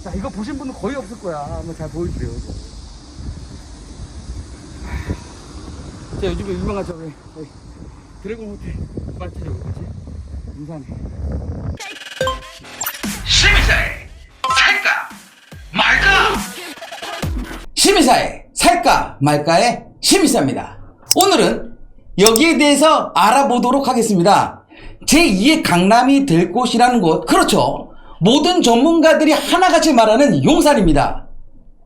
자, 이거 보신 분은 거의 없을 거야. 한번 잘 보여주세요. 이거. 자, 요즘에 유명한 저기 드래곤 호텔 마트죠, 그치? 인산에. 시민사회 살까 말까. 시민사회 살까 말까의 시민사입니다. 오늘은 여기에 대해서 알아보도록 하겠습니다. 제2의 강남이 될 곳이라는 곳, 그렇죠, 모든 전문가들이 하나같이 말하는 용산입니다.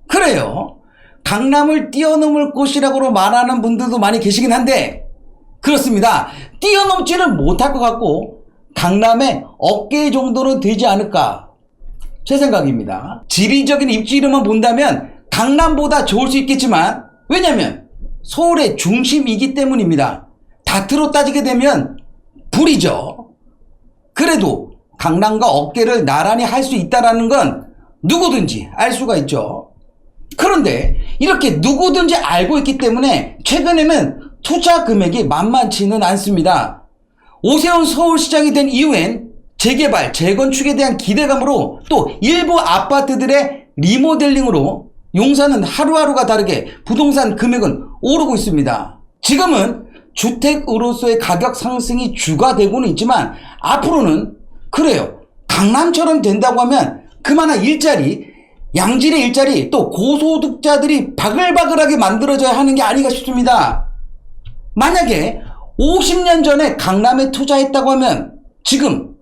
그래요, 강남을 뛰어넘을 곳이라고 말하는 분들도 많이 계시긴 한데, 그렇습니다, 뛰어넘지는 못할 것 같고 강남의 어깨 정도는 되지 않을까, 제 생각입니다. 지리적인 입지로만 본다면 강남보다 좋을 수 있겠지만, 왜냐면 서울의 중심이기 때문입니다. 다트로 따지게 되면 불이죠. 그래도 강남과 어깨를 나란히 할 수 있다는 건 누구든지 알 수가 있죠. 그런데 이렇게 누구든지 알고 있기 때문에 최근에는 투자 금액이 만만치는 않습니다. 오세훈 서울시장이 된 이후엔 재개발, 재건축에 대한 기대감으로 또 일부 아파트들의 리모델링으로 용산은 하루하루가 다르게 부동산 금액은 오르고 있습니다. 지금은 주택으로서의 가격 상승이 주가 되고는 있지만 앞으로는 그래요, 강남처럼 된다고 하면 그만한 일자리, 양질의 일자리, 또 고소득자들이 바글바글하게 만들어져야 하는 게 아닌가 싶습니다. 만약에 50년 전에 강남에 투자했다고 하면 지금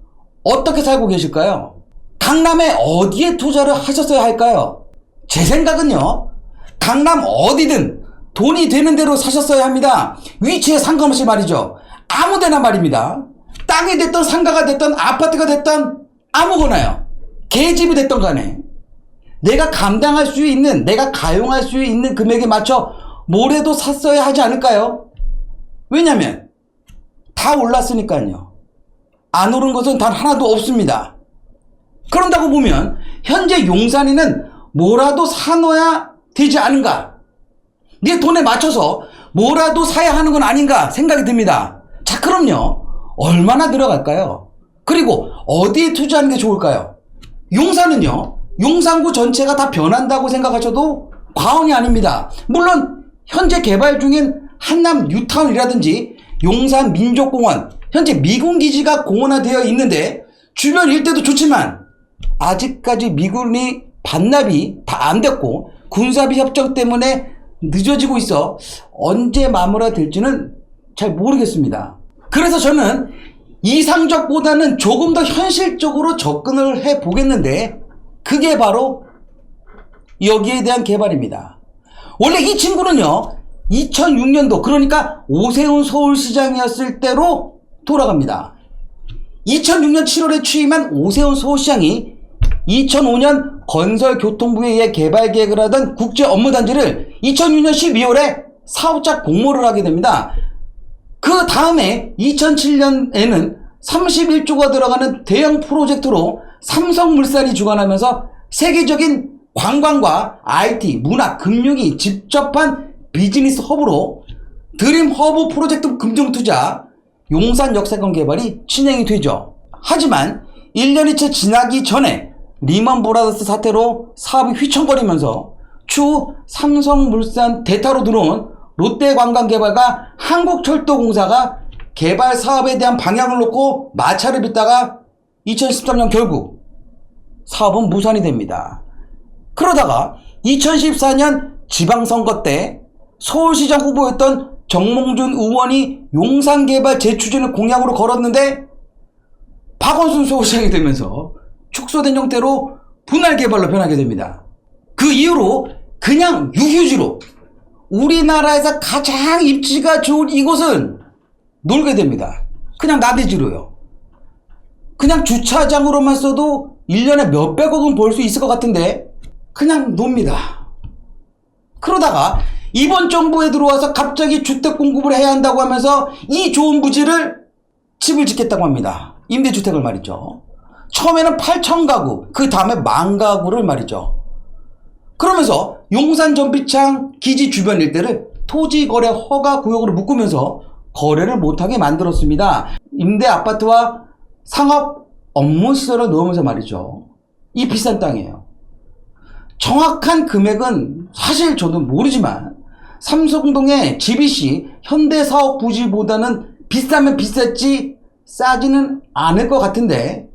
어떻게 살고 계실까요? 강남에 어디에 투자를 하셨어야 할까요? 제 생각은요, 강남 어디든 돈이 되는 대로 사셨어야 합니다. 위치에 상관없이 말이죠. 아무데나 말입니다. 땅이 됐던 상가가 됐던 아파트가 됐던 아무거나요. 개집이 됐던 간에 내가 감당할 수 있는, 내가 가용할 수 있는 금액에 맞춰 뭐라도 샀어야 하지 않을까요? 왜냐면 다 올랐으니까요. 안 오른 것은 단 하나도 없습니다. 그런다고 보면 현재 용산에는 뭐라도 사놓아야 되지 않은가, 내 돈에 맞춰서 뭐라도 사야 하는 건 아닌가 생각이 듭니다. 자, 그럼요, 얼마나 들어갈까요? 그리고 어디에 투자하는 게 좋을까요? 용산은요, 용산구 전체가 다 변한다고 생각하셔도 과언이 아닙니다. 물론 현재 개발 중인 한남 뉴타운이라든지 용산 민족공원, 현재 미군기지가 공원화되어 있는데 주변 일대도 좋지만 아직까지 미군이 반납이 다 안 됐고 군사비 협정 때문에 늦어지고 있어 언제 마무리가 될지는 잘 모르겠습니다. 그래서 저는 이상적보다는 조금 더 현실적으로 접근을 해 보겠는데, 그게 바로 여기에 대한 개발입니다. 원래 이 친구는요, 2006년도, 그러니까 오세훈 서울시장이었을 때로 돌아갑니다. 2006년 7월에 취임한 오세훈 서울시장이 2005년 건설교통부에 의해 개발 계획을 하던 국제 업무단지를 2006년 12월에 사업자 공모를 하게 됩니다. 그 다음에 2007년에는 31조가 들어가는 대형 프로젝트로 삼성물산이 주관하면서 세계적인 관광과 IT, 문화, 금융이 집접한 비즈니스 허브로 드림 허브 프로젝트 금융투자 용산 역세권 개발이 진행이 되죠. 하지만 1년이 채 지나기 전에 리먼 브라더스 사태로 사업이 휘청거리면서 추후 삼성물산 대타로 들어온 롯데관광개발과 한국철도공사가 개발 사업에 대한 방향을 놓고 마찰을 빚다가 2013년 결국 사업은 무산이 됩니다. 그러다가 2014년 지방선거 때 서울시장 후보였던 정몽준 의원이 용산개발 재추진을 공약으로 걸었는데 박원순 서울시장이 되면서 축소된 형태로 분할개발로 변하게 됩니다. 그 이후로 그냥 유휴지로 우리나라에서 가장 입지가 좋은 이곳은 놀게 됩니다. 그냥 나대지로요. 그냥 주차장으로만 써도 1년에 몇백억은 벌 수 있을 것 같은데 그냥 놉니다. 그러다가 이번 정부에 들어와서 갑자기 주택 공급을 해야 한다고 하면서 이 좋은 부지를 집을 짓겠다고 합니다. 임대주택을 말이죠. 처음에는 8,000가구, 그 다음에 10,000가구를 말이죠. 그러면서 용산 전비창 기지 주변 일대를 토지거래 허가 구역으로 묶으면서 거래를 못하게 만들었습니다. 임대 아파트와 상업 업무 시설을 넣으면서 말이죠. 이 비싼 땅이에요. 정확한 금액은 사실 저도 모르지만 삼성동의 GBC 현대사업 부지보다는 비싸면 비쌌지 싸지는 않을 것 같은데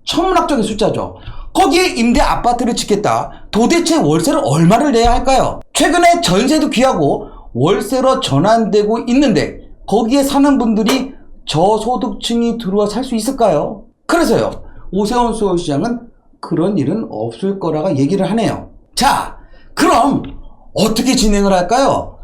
천문학적인 숫자죠. 거기에 임대 아파트를 짓겠다. 도대체 월세를 얼마를 내야 할까요? 최근에 전세도 귀하고 월세로 전환되고 있는데 거기에 사는 분들이 저소득층이 들어와 살 수 있을까요? 그래서요, 오세훈 서울시장은 그런 일은 없을 거라고 얘기를 하네요. 자, 그럼 어떻게 진행을 할까요?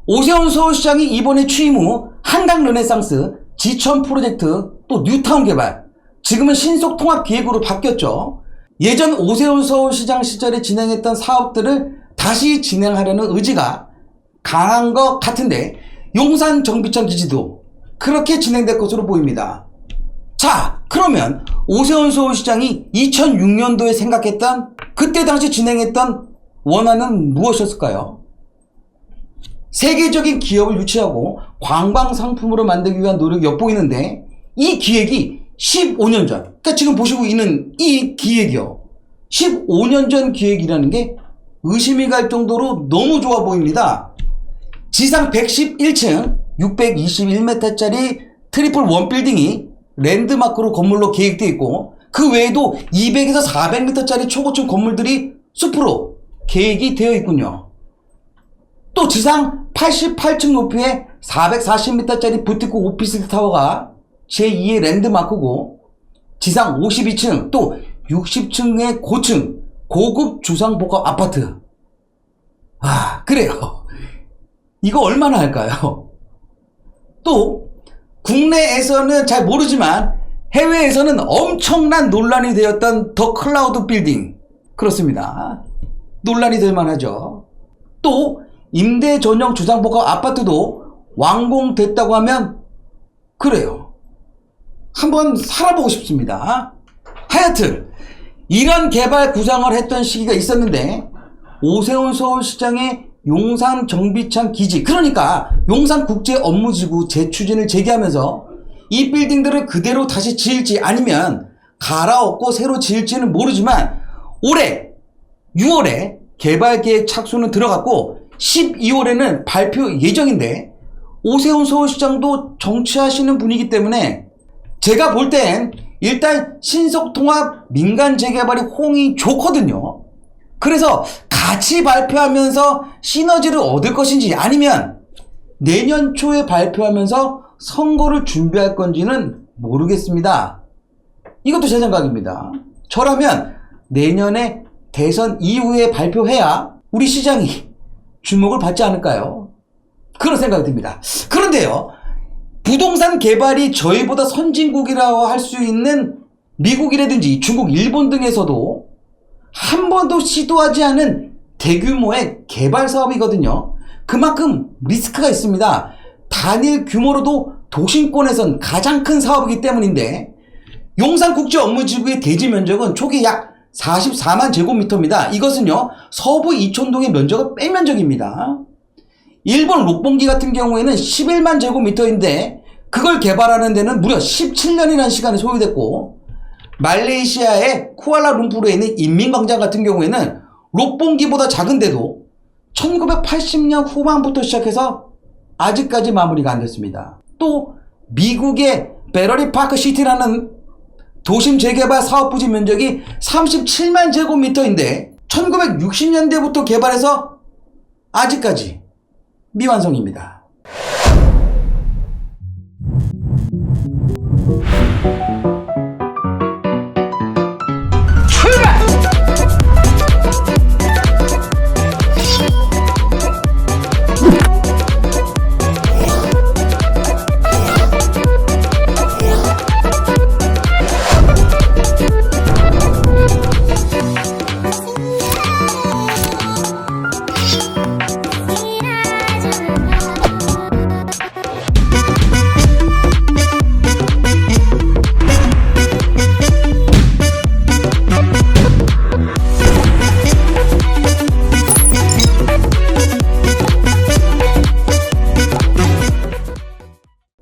오세훈 서울시장이 이번에 취임 후 한강 르네상스, 지천 프로젝트, 또 뉴타운 개발, 지금은 신속통합기획으로 바뀌었죠. 예전 오세훈 서울시장 시절에 진행했던 사업들을 다시 진행하려는 의지가 강한 것 같은데 용산 정비천 기지도 그렇게 진행될 것으로 보입니다. 자, 그러면 오세훈 서울시장이 2006년도에 생각했던, 그때 당시 진행했던 원안은 무엇이었을까요? 세계적인 기업을 유치하고 관광 상품으로 만들기 위한 노력이 엿보이는데 이 기획이 15년 전, 그러니까 지금 보시고 있는 이 기획이요, 15년 전 기획이라는 게 의심이 갈 정도로 너무 좋아 보입니다. 지상 111층 621m짜리 트리플 원 빌딩이 랜드마크로 건물로 계획되어 있고, 그 외에도 200에서 400m짜리 초고층 건물들이 숲으로 계획이 되어 있군요. 또 지상 88층 높이의 440m짜리 부티크 오피스 타워가 제2의 랜드마크고, 지상 52층 또 60층의 고층 고급 주상복합 아파트. 아, 그래요. 이거 얼마나 할까요? 또 국내에서는 잘 모르지만 해외에서는 엄청난 논란이 되었던 더 클라우드 빌딩. 그렇습니다. 논란이 될 만하죠. 또 임대 전용 주상복합 아파트도 완공됐다고 하면 그래요, 한번 살아보고 싶습니다. 하여튼 이런 개발 구상을 했던 시기가 있었는데 오세훈 서울시장의 용산 정비창 기지, 그러니까 용산국제업무지구 재추진을 제기하면서 이 빌딩들을 그대로 다시 지을지 아니면 갈아엎고 새로 지을지는 모르지만 올해 6월에 개발계획 착수는 들어갔고 12월에는 발표 예정인데, 오세훈 서울시장도 정치하시는 분이기 때문에 제가 볼 땐 일단 신속통합 민간 재개발이 호응이 좋거든요. 그래서 같이 발표하면서 시너지를 얻을 것인지 아니면 내년 초에 발표하면서 선거를 준비할 건지는 모르겠습니다. 이것도 제 생각입니다. 저라면 내년에 대선 이후에 발표해야 우리 시장이 주목을 받지 않을까요? 그런 생각이 듭니다. 그런데요, 부동산 개발이 저희보다 선진국이라고 할 수 있는 미국이라든지 중국, 일본 등에서도 한 번도 시도하지 않은 대규모의 개발 사업이거든요. 그만큼 리스크가 있습니다. 단일 규모로도 도심권에선 가장 큰 사업이기 때문인데, 용산국제업무지구의 대지 면적은 초기 약 44만 제곱미터입니다. 이것은요, 서부 이촌동의 면적을 뺀 면적입니다. 일본 록봉기 같은 경우에는 11만 제곱미터인데 그걸 개발하는 데는 무려 17년이라는 시간이 소요됐고, 말레이시아의 쿠알라룸푸르에 있는 인민광장 같은 경우에는 록봉기보다 작은데도 1980년 후반부터 시작해서 아직까지 마무리가 안 됐습니다. 또 미국의 베러리 파크 시티라는 도심 재개발 사업부지 면적이 37만 제곱미터인데 1960년대부터 개발해서 아직까지 미완성입니다. 출발!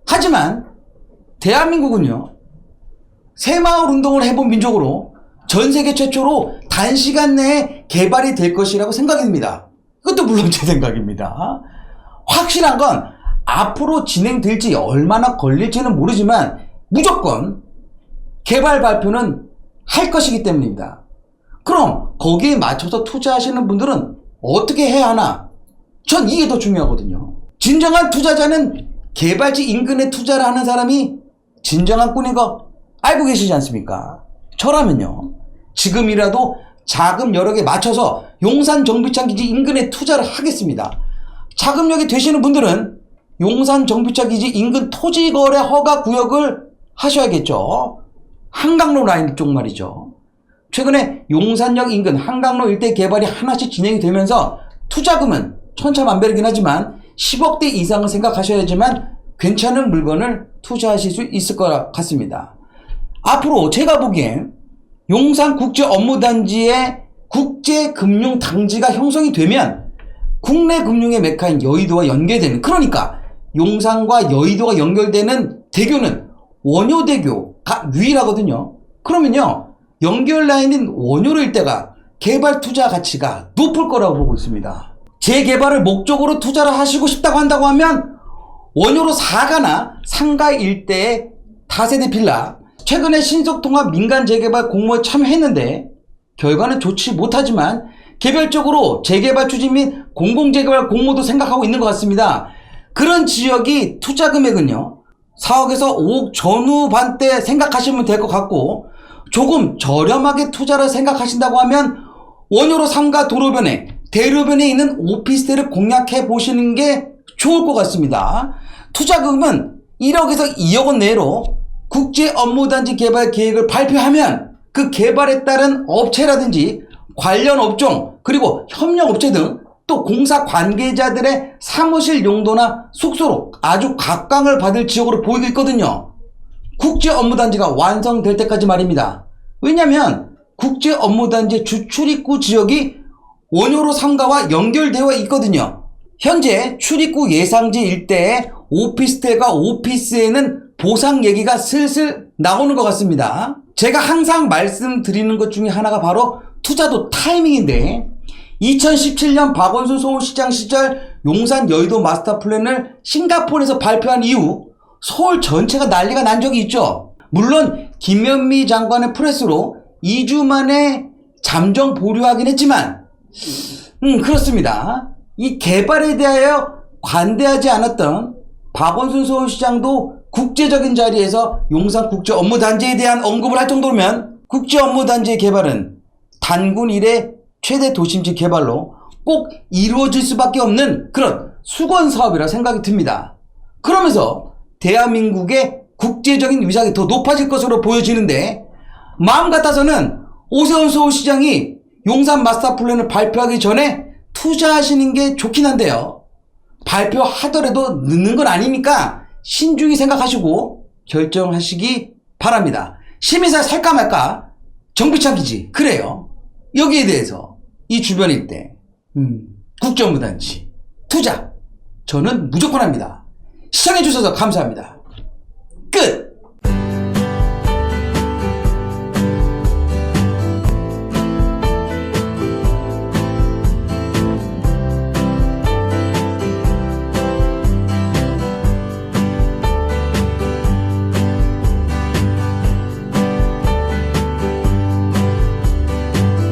하지만 대한민국은요, 새마을 운동을 해본 민족으로 전 세계 최초로 단시간 내에 개발이 될 것이라고 생각이 듭니다. 그것도 물론 제 생각입니다. 확실한 건 앞으로 진행될지 얼마나 걸릴지는 모르지만 무조건 개발 발표는 할 것이기 때문입니다. 그럼 거기에 맞춰서 투자하시는 분들은 어떻게 해야 하나? 전 이게 더 중요하거든요. 진정한 투자자는 개발지 인근에 투자를 하는 사람이 진정한 꾼인 거 알고 계시지 않습니까? 저라면요, 지금이라도 자금 여러 개 맞춰서 용산 정비창 기지 인근에 투자를 하겠습니다. 자금력이 되시는 분들은 용산 정비창 기지 인근 토지거래 허가 구역을 하셔야겠죠. 한강로 라인 쪽 말이죠. 최근에 용산역 인근 한강로 일대 개발이 하나씩 진행이 되면서 투자금은 천차만별이긴 하지만 10억대 이상을 생각하셔야지만 괜찮은 물건을 투자하실 수 있을 것 같습니다. 앞으로 제가 보기엔 용산국제업무단지의 국제금융단지가 형성이 되면 국내 금융의 메카인 여의도와 연계되는, 그러니까 용산과 여의도가 연결되는 대교는 원효대교가 유일하거든요. 그러면요, 연결 라인인 원효로 일대가 개발 투자 가치가 높을 거라고 보고 있습니다. 재개발을 목적으로 투자를 하시고 싶다고 한다고 하면 원효로 4가나 상가 일대의 다세대 빌라, 최근에 신속통합 민간 재개발 공모에 참여했는데 결과는 좋지 못하지만 개별적으로 재개발 추진 및 공공재개발 공모도 생각하고 있는 것 같습니다. 그런 지역이 투자 금액은요 4억에서 5억 전후반대 생각하시면 될 것 같고, 조금 저렴하게 투자를 생각하신다고 하면 원효로 3가 도로변에 대로변에 있는 오피스텔을 공략해 보시는 게 좋을 것 같습니다. 투자금은 1억에서 2억 원 내로 국제업무단지 개발 계획을 발표하면 그 개발에 따른 업체라든지 관련 업종 그리고 협력업체 등 또 공사 관계자들의 사무실 용도나 숙소로 아주 각광을 받을 지역으로 보이고 있거든요. 국제업무단지가 완성될 때까지 말입니다. 왜냐하면 국제업무단지의 주출입구 지역이 원효로 3가와 연결되어 있거든요. 현재 출입구 예상지 일대의 오피스텔과 오피스에는 보상 얘기가 슬슬 나오는 것 같습니다. 제가 항상 말씀드리는 것 중에 하나가 바로 투자도 타이밍인데, 2017년 박원순 서울시장 시절 용산 여의도 마스터 플랜을 싱가포르에서 발표한 이후 서울 전체가 난리가 난 적이 있죠. 물론 김현미 장관의 프레스로 2주 만에 잠정 보류하긴 했지만 그렇습니다. 이 개발에 대하여 관대하지 않았던 박원순 서울시장도 국제적인 자리에서 용산 국제업무단지에 대한 언급을 할 정도면 국제업무단지의 개발은 단군 이래 최대 도심지 개발로 꼭 이루어질 수밖에 없는 그런 수건 사업이라 생각이 듭니다. 그러면서 대한민국의 국제적인 위상이 더 높아질 것으로 보여지는데, 마음 같아서는 오세훈 서울시장이 용산 마스터 플랜을 발표하기 전에 투자하시는 게 좋긴 한데요, 발표하더라도 늦는 건 아니니까 신중히 생각하시고 결정하시기 바랍니다. 시민사 살까 말까, 정비창 기지, 그래요. 여기에 대해서 이 주변 일대 국제업무단지 투자 저는 무조건 합니다. 시청해주셔서 감사합니다. 끝!